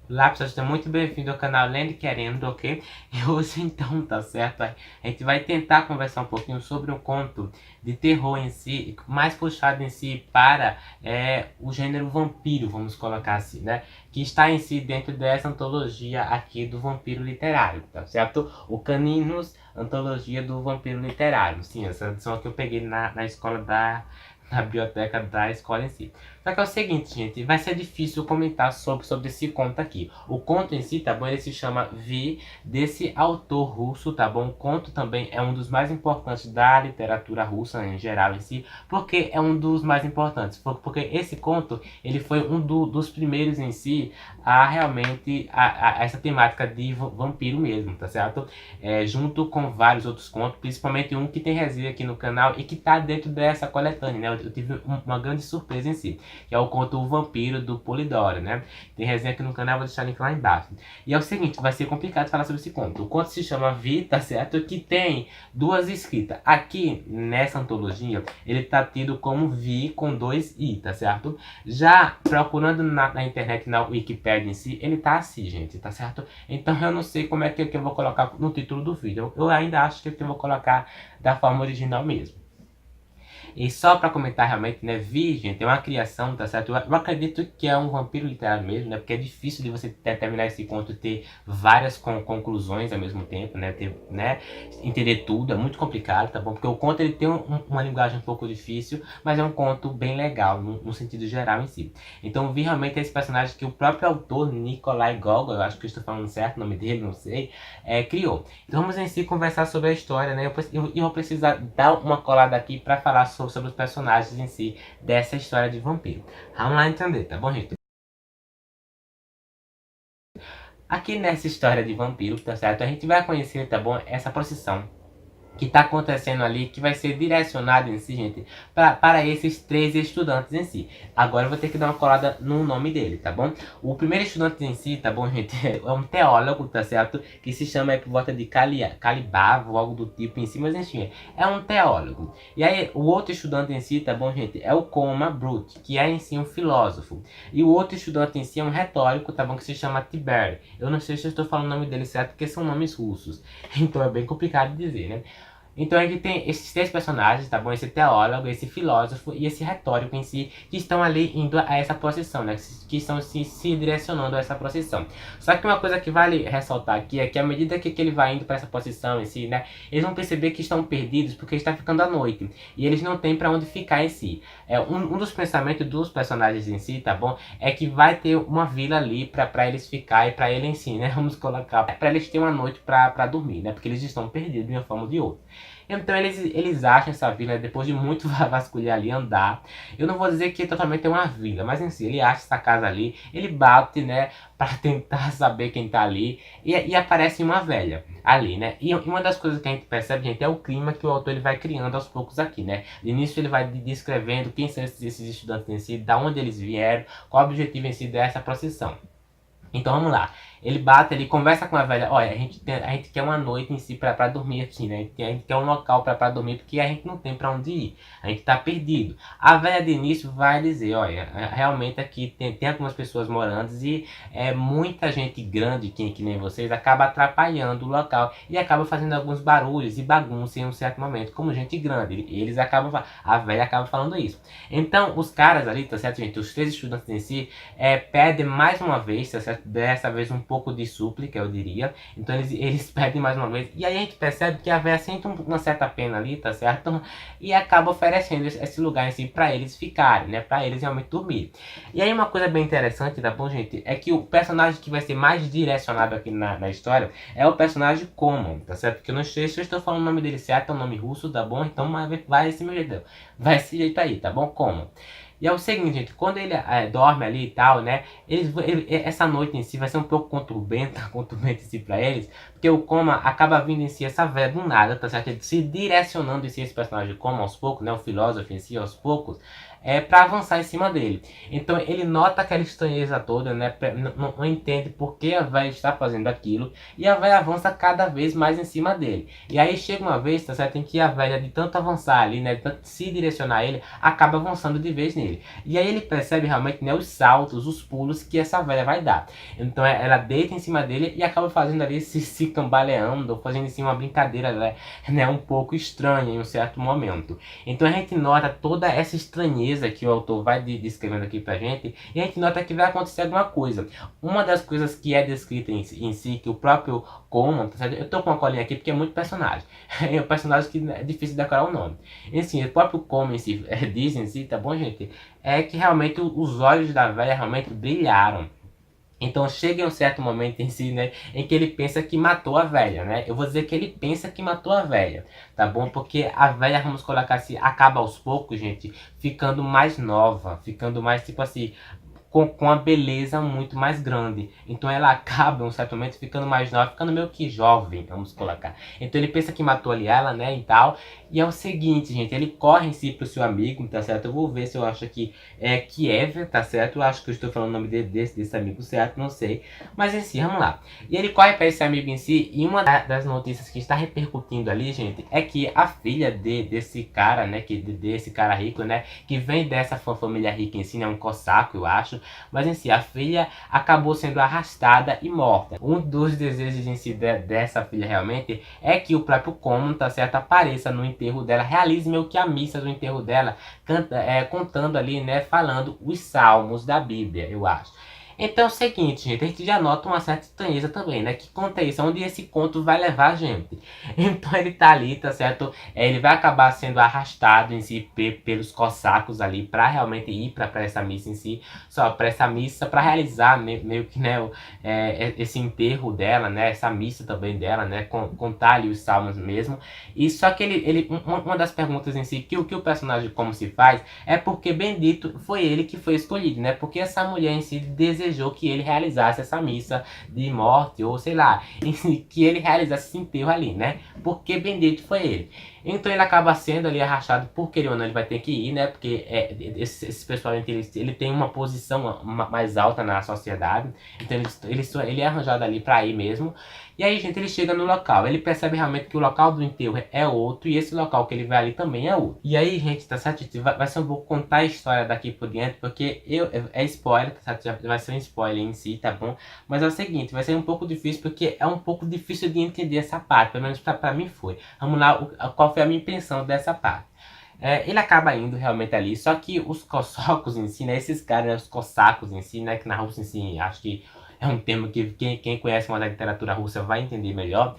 Olá pessoal, seja muito bem-vindo ao canal Lendo Querendo, ok? E hoje então, tá certo? A gente vai tentar conversar um pouquinho sobre um conto de terror em si, mais puxado em si para o gênero vampiro, vamos colocar assim, né? Que está em si dentro dessa antologia aqui do vampiro literário, tá certo? O Caninos, antologia do vampiro literário. Sim, essa edição que eu peguei na escola na biblioteca da escola em si. Só que é o seguinte, gente, vai ser difícil comentar sobre esse conto aqui. O conto em si, tá bom? Ele se chama Vi, desse autor russo, tá bom? O conto também é um dos mais importantes da literatura russa em geral em si, porque é um dos mais importantes. Porque esse conto, ele foi dos primeiros em si a realmente a essa temática de vampiro mesmo, tá certo? Junto com vários outros contos, principalmente um que tem resenha aqui no canal e que tá dentro dessa coletânea, né? Eu tive uma grande surpresa em si, que é o conto O Vampiro do Polidoro, né? Tem resenha aqui no canal, vou deixar o link lá embaixo. E é o seguinte, vai ser complicado falar sobre esse conto. O conto se chama Vi, tá certo? Que tem duas escritas. Aqui, nessa antologia, ele tá tido como Vi com dois I, tá certo? Já procurando na internet, na Wikipedia em si, ele tá assim, gente, tá certo? Então eu não sei como é que eu vou colocar no título do vídeo. Eu ainda acho que eu vou colocar da forma original mesmo. E só pra comentar realmente, né, Virgem tem uma criação, tá certo? Eu acredito que é um vampiro literário mesmo, né? Porque é difícil de você terminar esse conto e ter várias conclusões ao mesmo tempo, né? Entender tudo, é muito complicado, tá bom? Porque o conto ele tem uma linguagem um pouco difícil, mas é um conto bem legal, no sentido geral em si. Então, Vi realmente é esse personagem que o próprio autor, Nikolai Gogol, eu acho que eu estou falando certo o nome dele, não sei, criou. Então vamos em si conversar sobre a história, né? Eu vou precisar dar uma colada aqui para falar sobre os personagens em si dessa história de vampiro. Vamos lá entender, tá bom, gente? Aqui nessa história de vampiro, tá certo? A gente vai conhecer, tá bom, essa procissão que está acontecendo ali, que vai ser direcionado em si, gente, para esses três estudantes em si. Agora eu vou ter que dar uma colada no nome dele, tá bom? O primeiro estudante em si, tá bom, gente, é um teólogo, tá certo? Que se chama aí por volta de Calibavo, algo do tipo em si, mas enfim, é um teólogo. E aí, o outro estudante em si, tá bom, gente, é o Coma Brute, que é em si um filósofo. E o outro estudante em si é um retórico, tá bom, que se chama Tiber. Eu não sei se eu estou falando o nome dele certo, porque são nomes russos. Então é bem complicado de dizer, né? Então a gente tem esses três personagens, tá bom? Esse teólogo, esse filósofo e esse retórico em si, que estão ali indo a essa procissão, né? Que estão se direcionando a essa procissão. Só que uma coisa que vale ressaltar aqui é que à medida que ele vai indo para essa procissão em si, né? Eles vão perceber que estão perdidos porque está ficando à noite. E eles não têm para onde ficar em si. Um dos pensamentos dos personagens em si, tá bom? É que vai ter uma vila ali para eles ficar e para ele em si, né? Vamos colocar, para eles terem uma noite para dormir, né? Porque eles estão perdidos de uma forma ou de outra. Então eles acham essa vila, depois de muito vasculhar ali, andar. Eu não vou dizer que totalmente é uma vila, mas em si, ele acha essa casa ali, ele bate, né, para tentar saber quem tá ali, e aparece uma velha ali, né. E uma das coisas que a gente percebe, gente, é o clima que o autor ele vai criando aos poucos aqui, né. De início ele vai descrevendo quem são esses estudantes em si, da onde eles vieram, qual o objetivo em si dessa procissão. Então vamos lá. Ele bate, ele conversa com a velha. Olha, a gente quer uma noite em si pra dormir aqui, né? A gente quer um local pra dormir porque a gente não tem pra onde ir. A gente tá perdido. A velha de início vai dizer: olha, realmente aqui tem algumas pessoas morando e muita gente grande, que nem vocês, acaba atrapalhando o local e acaba fazendo alguns barulhos e bagunça em um certo momento, como gente grande. Eles acabam, a velha acaba falando isso. Então os caras ali, tá certo, gente? Os três estudantes em si pedem mais uma vez, tá certo? Dessa vez um pouco de súplica, eu diria. Então eles pedem mais uma vez. E aí a gente percebe que a véia sente uma certa pena ali, tá certo? E acaba oferecendo esse lugar em si pra eles ficarem, né? Pra eles realmente dormir. E aí uma coisa bem interessante, tá bom, gente? É que o personagem que vai ser mais direcionado aqui na história é o personagem Common, tá certo? Porque eu não sei se eu estou falando o nome dele certo, é um nome russo, tá bom? Então vai esse meu jeito. Vai esse jeito aí, tá bom? Common. E é o seguinte, gente, quando ele dorme ali e tal, né, essa noite em si vai ser um pouco conturbenta em si pra eles, porque o Coma acaba vindo em si essa velha do nada, tá certo? Ele se direcionando em si esse personagem Coma aos poucos, né, o filósofo em si aos poucos, para avançar em cima dele. Então ele nota aquela estranheza toda, né? Não entende por que a velha está fazendo aquilo, e a velha avança cada vez mais em cima dele. E aí chega uma vez, tá certo, em que a velha, de tanto avançar ali, né, de tanto se direcionar a ele, acaba avançando de vez nele. E aí ele percebe realmente, né, os saltos, os pulos que essa velha vai dar. Então ela deita em cima dele e acaba fazendo ali, se cambaleando, fazendo assim uma brincadeira, né, um pouco estranha em um certo momento. Então a gente nota toda essa estranheza que o autor vai descrevendo aqui pra gente, e a gente nota que vai acontecer alguma coisa. Uma das coisas que é descrita em si, que o próprio Coleman, tá certo? Eu tô com uma colinha aqui porque é muito personagem. É um personagem que é difícil de decorar o nome. Enfim, o próprio Coleman em si, diz em si, tá bom, gente? É que realmente os olhos da velha realmente brilharam. Então chega em um certo momento em si, né, em que ele pensa que matou a velha, né? Eu vou dizer que ele pensa que matou a velha, tá bom? Porque a velha, vamos colocar assim, acaba aos poucos, gente, ficando mais nova, ficando mais, tipo assim, com a beleza muito mais grande. Então ela acaba, em um certo momento, ficando mais nova, ficando meio que jovem, vamos colocar. Então ele pensa que matou ali ela, né, e tal. E é o seguinte, gente, ele corre em si pro seu amigo, tá certo? Eu vou ver se eu acho que é Kiev, tá certo? Eu acho que eu estou falando o nome desse amigo certo, não sei. Mas em si, vamos lá. E ele corre para esse amigo em si, e uma das notícias que está repercutindo ali, gente, é que a filha desse cara, né, desse cara rico, né, que vem dessa família rica em si, né, um cossaco, eu acho. Mas em si, a filha acabou sendo arrastada e morta. Um dos desejos em si dessa filha realmente é que o próprio Coleman, tá certo, apareça no enterro dela, realize meio que a missa do enterro dela, contando ali, né, falando os salmos da Bíblia, eu acho. Então é o seguinte, gente, a gente já nota uma certa estranheza também, né? Que conta isso, onde esse conto vai levar a gente. Então ele tá ali, tá certo? Ele vai acabar sendo arrastado em si pelos cossacos ali pra realmente ir pra essa missa em si. Só pra essa missa, pra realizar meio que, né, esse enterro dela, né? Essa missa também dela, né? Contar ali os salmos mesmo. E só que uma das perguntas em si que o personagem como se faz é porque bendito foi ele que foi escolhido, né? Porque essa mulher em si desejou que ele realizasse essa missa de morte, ou sei lá, que ele realizasse esse enterro ali, né? Porque bendito foi ele. Então ele acaba sendo ali arrastado, por querer ou não, ele vai ter que ir, né? Porque esse pessoal, ele tem uma posição mais alta na sociedade, então ele é arranjado ali pra ir mesmo. E aí, gente, ele chega no local, ele percebe realmente que o local do enterro é outro, e esse local que ele vai ali também é outro. E aí, gente, tá certo? Vai ser um pouco contar a história daqui por diante, porque é spoiler, tá certo? Vai ser um spoiler em si, tá bom? Mas é o seguinte, vai ser um pouco difícil, porque é um pouco difícil de entender essa parte, pelo menos pra mim foi. Vamos lá, qual foi a minha impressão dessa parte. Ele acaba indo realmente ali, só que os cossacos em si, né, esses caras, né, os cossacos em si, né, que na Rússia em si, acho que é um termo que quem conhece mais da literatura russa vai entender melhor,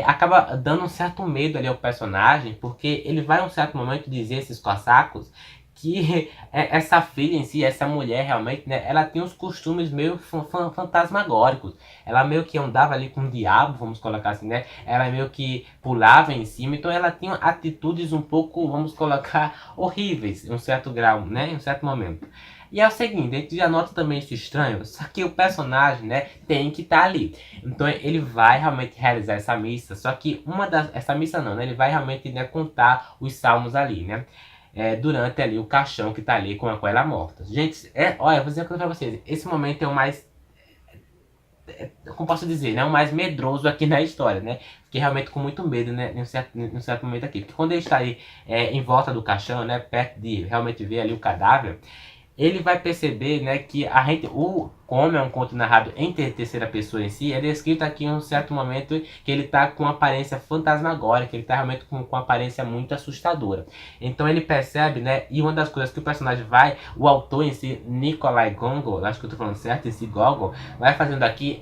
acaba dando um certo medo ali ao personagem, porque ele vai em um certo momento dizer, esses cossacos, que essa filha em si, essa mulher realmente, né, ela tem uns costumes meio fantasmagóricos. Ela meio que andava ali com o diabo, vamos colocar assim, né? Ela meio que pulava em cima, então ela tinha atitudes um pouco, vamos colocar, horríveis, em um certo grau, né, em um certo momento. E é o seguinte, a gente já nota também isso estranho, só que o personagem, né, tem que estar ali. Então ele vai realmente realizar essa missa, só que essa missa não, né, ele vai realmente, né, contar os salmos ali, né, durante ali o caixão que tá ali com ela morta. Gente, olha, eu vou dizer uma coisa pra vocês, esse momento é o mais, como posso dizer, né, o mais medroso aqui na história, né? Fiquei realmente com muito medo, né, em um certo momento aqui. Porque quando ele está aí em volta do caixão, né, perto de realmente ver ali o cadáver, ele vai perceber, né, que como é um conto narrado em terceira pessoa em si, é descrito aqui em um certo momento que ele está com uma aparência fantasmagórica, ele está realmente com uma aparência muito assustadora. Então ele percebe, né, e uma das coisas que o personagem o autor em si, Nikolai Gogol, acho que eu estou falando certo, esse Gogol, vai fazendo aqui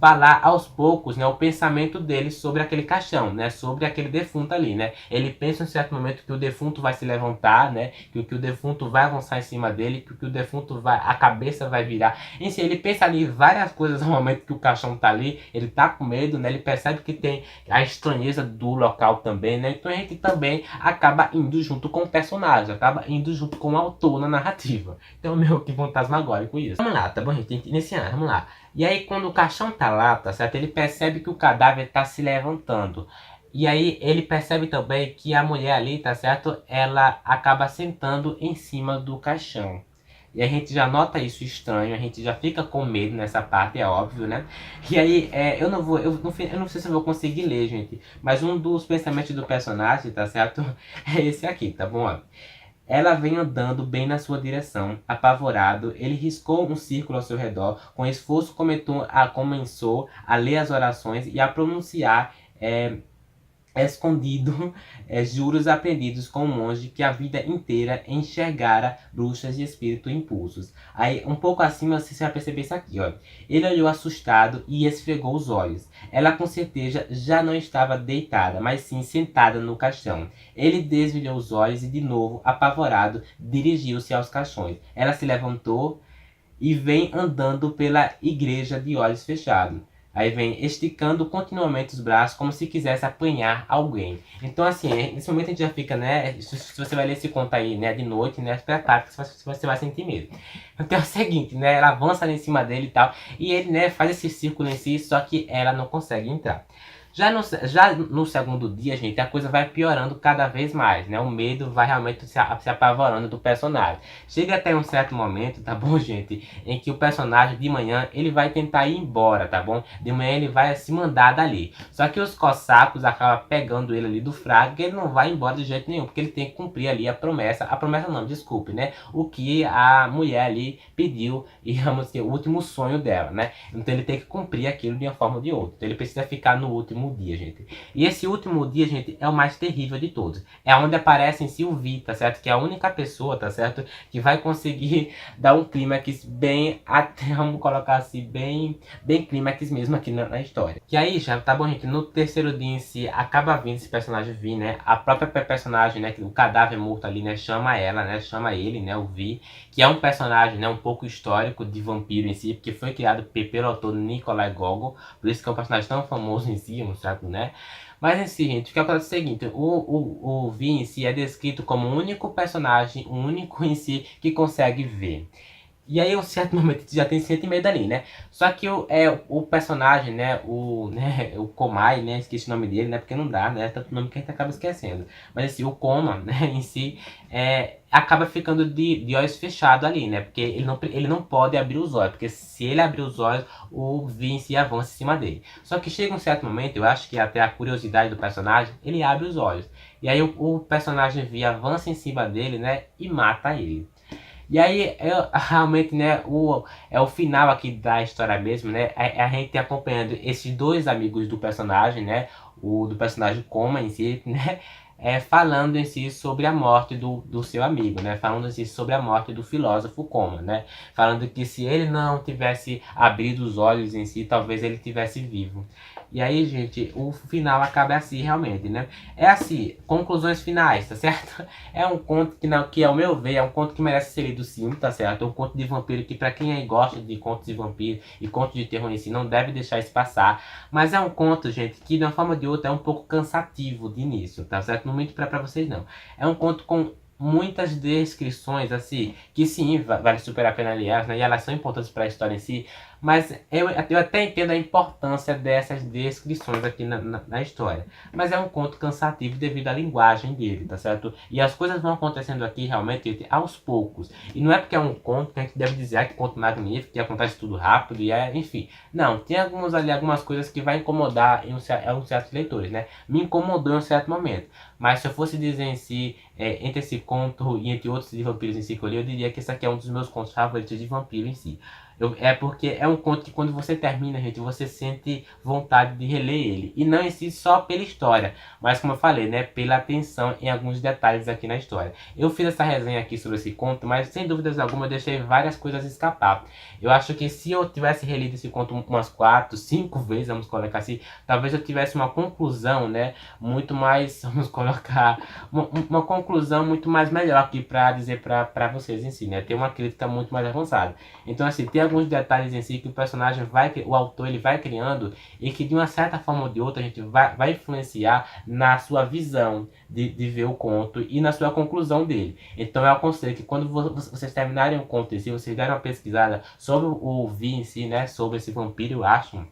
falar aos poucos, né, o pensamento dele sobre aquele caixão, né, sobre aquele defunto ali, né. Ele pensa em um certo momento que o defunto vai se levantar, né, que o defunto vai avançar em cima dele, que o defunto a cabeça vai virar. Em si, ele pensa ali várias coisas no momento que o caixão tá ali, ele tá com medo, né, ele percebe que tem a estranheza do local também, né, então a gente também acaba indo junto com o personagem, acaba indo junto com o autor na narrativa. Então, meio que fantasmagórico isso. Vamos lá, tá bom, gente? Iniciar, vamos lá. E aí, quando o caixão tá lá, tá certo? Ele percebe que o cadáver tá se levantando. E aí ele percebe também que a mulher ali, tá certo? Ela acaba sentando em cima do caixão. E a gente já nota isso estranho, a gente já fica com medo nessa parte, é óbvio, né? E aí, eu não sei se eu vou conseguir ler, gente, mas um dos pensamentos do personagem, tá certo? É esse aqui, tá bom? Ó. Ela vem andando bem na sua direção, apavorado. Ele riscou um círculo ao seu redor. Com esforço começou a ler as orações e a pronunciar escondido juros aprendidos com um monge que a vida inteira enxergara bruxas de espírito impulsos. Aí, um pouco acima, você vai perceber isso aqui, ó. Ele olhou assustado e esfregou os olhos. Ela, com certeza, já não estava deitada, mas sim sentada no caixão. Ele desviou os olhos e, de novo, apavorado, dirigiu-se aos caixões. Ela se levantou e vem andando pela igreja de olhos fechados. Aí vem esticando continuamente os braços como se quisesse apanhar alguém. Então assim, nesse momento a gente já fica, né? Se você vai ler esse conto aí, né, de noite, né? Prepara que você vai sentir medo. Então é o seguinte, né? Ela avança ali em cima dele e tal. E ele, né, faz esse círculo em si, só que ela não consegue entrar. Já no segundo dia, gente, a coisa vai piorando cada vez mais, né? O medo vai realmente se apavorando do personagem. Chega até um certo momento, tá bom, gente? Em que o personagem de manhã, ele vai tentar ir embora, tá bom? De manhã ele vai se mandar dali. Só que os cossacos acabam pegando ele ali do fraco, que ele não vai embora de jeito nenhum, porque ele tem que cumprir ali a promessa. A promessa não, desculpe, né? O que a mulher ali pediu, e vamos dizer, o último sonho dela, né? Então ele tem que cumprir aquilo de uma forma ou de outra. Então ele precisa ficar no último dia, gente. E esse último dia, gente, é o mais terrível de todos. É onde aparece em si o Vi, tá certo? Que é a única pessoa, tá certo? Que vai conseguir dar um clímax bem, até vamos colocar assim, bem clímax mesmo aqui na história. Que aí já, tá bom, gente? No terceiro dia em si, acaba vindo esse personagem Vi, né? A própria personagem, né? O cadáver morto ali, né? Chama ela, né? Chama ele, né? O Vi. Que é um personagem, né? Um pouco histórico de vampiro em si, porque foi criado pelo autor Nikolai Gogol. Por isso que é um personagem tão famoso em si, certo, né? Mas em si, gente, o que acontece é o seguinte, o Vi em si é descrito como o único personagem, o único em si que consegue ver. E aí, em um certo momento, já tem sentimento ali, né? Só que o personagem, o Komai, né? Esqueci o nome dele, né? Porque não dá, né? Tanto nome que a gente acaba esquecendo. Mas assim, o Koma, né? Em si, acaba ficando de olhos fechados ali, né? Porque ele não pode abrir os olhos. Porque se ele abrir os olhos, o Vi em si avança em cima dele. Só que chega um certo momento, eu acho que até a curiosidade do personagem, ele abre os olhos. E aí o personagem Vi avança em cima dele, né? E mata ele. E aí, realmente, né, o final aqui da história mesmo, né, a gente acompanhando esses dois amigos do personagem, né, o do personagem Koma em si, né, falando em si sobre a morte do seu amigo, né, falando em si sobre a morte do filósofo Koma, né, falando que se ele não tivesse abrido os olhos em si, talvez ele tivesse vivo. E aí, gente, o final acaba assim, realmente, né? É assim, conclusões finais, tá certo? É um conto que ao meu ver, é um conto que merece ser lido sim, tá certo? É um conto de vampiro que pra quem aí gosta de contos de vampiro e contos de terror em si, não deve deixar isso passar. Mas é um conto, gente, que de uma forma ou de outra é um pouco cansativo de início, tá certo? Não muito pra vocês não. É um conto com muitas descrições, assim, que sim, vale super a pena aliás, né? E elas são importantes para a história em si, mas eu até entendo a importância dessas descrições aqui na história. Mas é um conto cansativo devido à linguagem dele, tá certo? E as coisas vão acontecendo aqui realmente aos poucos. E não é porque é um conto que a gente deve dizer que é um conto magnífico, que acontece tudo rápido, enfim. Não, tem algumas coisas que vai incomodar em certos leitores, né? Me incomodou em um certo momento. Mas se eu fosse dizer em si, entre esse conto e entre outros de vampiros em si que eu li, eu diria que esse aqui é um dos meus contos favoritos de vampiro em si. É porque é um conto que quando você termina, gente, você sente vontade de reler ele. E não em si só pela história, mas como eu falei, né, pela atenção em alguns detalhes aqui na história. Eu fiz essa resenha aqui sobre esse conto, mas sem dúvidas alguma eu deixei várias coisas escapar. Eu acho que se eu tivesse relido esse conto umas 4, 5 vezes, vamos colocar assim, talvez eu tivesse uma conclusão, né, muito mais, vamos colocar, uma conclusão muito mais melhor aqui para dizer para vocês em si, né, ter uma crítica muito mais avançada. Então assim, tem alguns detalhes em si que o personagem o autor ele vai criando e que de uma certa forma ou de outra a gente vai influenciar na sua visão de ver o conto e na sua conclusão dele. Então eu aconselho que quando vocês terminarem o conto em si, vocês derem uma pesquisada sobre o Vi em si, né, sobre esse vampiro, eu acho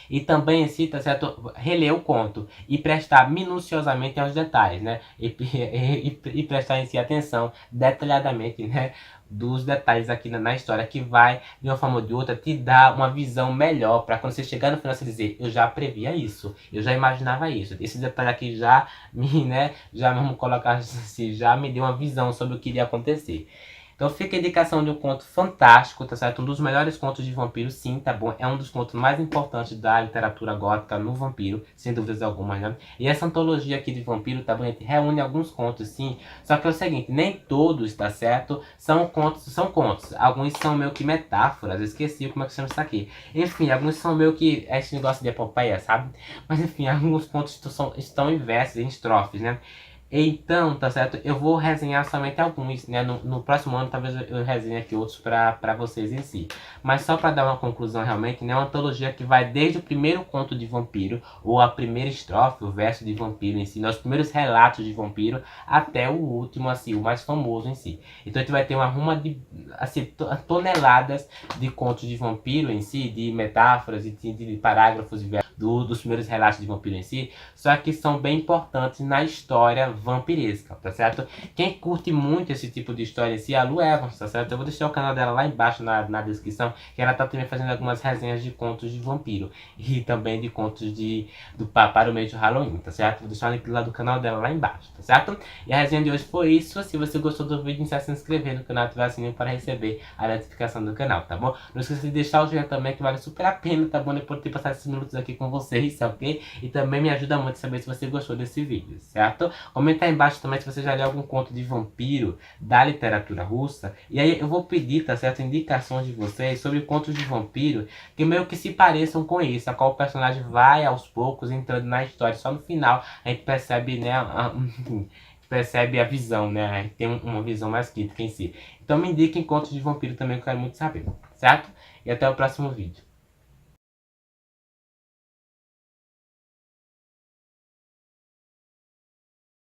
E também em si, tá certo? Reler o conto e prestar minuciosamente aos detalhes, né? E prestar em si atenção detalhadamente, né? Dos detalhes aqui na história, que vai, de uma forma ou de outra, te dar uma visão melhor para quando você chegar no final você dizer, eu já previa isso, eu já imaginava isso. Esse detalhe aqui já me, né? Já vamos colocar assim, já me deu uma visão sobre o que iria acontecer. Então fica a indicação de um conto fantástico, tá certo? Um dos melhores contos de vampiro, sim, tá bom? É um dos contos mais importantes da literatura gótica no vampiro, sem dúvidas alguma, né? E essa antologia aqui de vampiro, tá bom? A gente reúne alguns contos, sim. Só que é o seguinte, nem todos, tá certo? São contos. Alguns são meio que metáforas, eu esqueci como é que chama isso aqui. Enfim, alguns são meio que esse negócio de epopeia, sabe? Mas enfim, alguns contos estão em versos, em estrofes, né? Então, tá certo? Eu vou resenhar somente alguns, né? No próximo ano, talvez eu resenhe aqui outros pra vocês em si. Mas só pra dar uma conclusão realmente, né? Uma antologia que vai desde o primeiro conto de vampiro, ou a primeira estrofe, o verso de vampiro em si, né? Os primeiros relatos de vampiro, até o último, assim, o mais famoso em si. Então a gente vai ter uma ruma de, assim, toneladas de contos de vampiro em si, de metáforas e de parágrafos e versos dos primeiros relatos de vampiro em si, só que são bem importantes na história vampiresca, tá certo? Quem curte muito esse tipo de história em si é a Lu Evans, tá certo? Eu vou deixar o canal dela lá embaixo na descrição, que ela tá também fazendo algumas resenhas de contos de vampiro e também de contos para o mês de Halloween, tá certo? Vou deixar o link lá do canal dela lá embaixo, tá certo? E a resenha de hoje foi isso. Se você gostou do vídeo, não se inscrever no canal e ativar o sininho para receber a notificação do canal, tá bom? Não esqueça de deixar o joinha também, que vale super a pena, tá bom? Depois de ter passado esses minutos aqui com vocês, ok? E também me ajuda muito a saber se você gostou desse vídeo, certo? Comenta aí embaixo também se você já leu algum conto de vampiro da literatura russa. E aí eu vou pedir, tá certo? Indicações de vocês sobre contos de vampiro que meio que se pareçam com isso, a qual o personagem vai aos poucos entrando na história. Só no final a gente percebe, né, percebe a visão, né? Tem uma visão mais crítica em si. Então me indiquem contos de vampiro também, que eu quero muito saber, certo? E até o próximo vídeo.